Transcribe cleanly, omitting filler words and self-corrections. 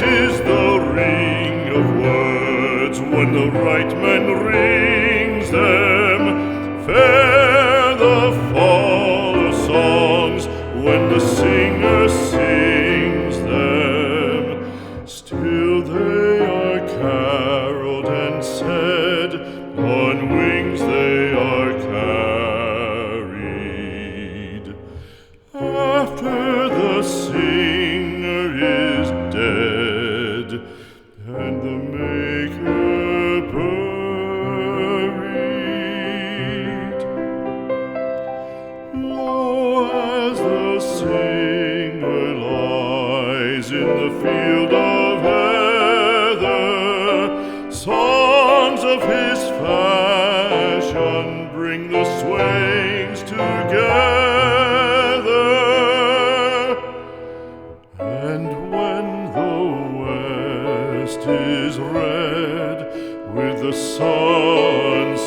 is the ring of words when the right man rings them. Fair the fall of songs when the singer sings them. Still they are caroled and said, on wings they are carried. After the singer is dead and the maker buried, lo, as the singer lies in the field of heather, songs of his fashion bring the swains together. And when the west is red with the sun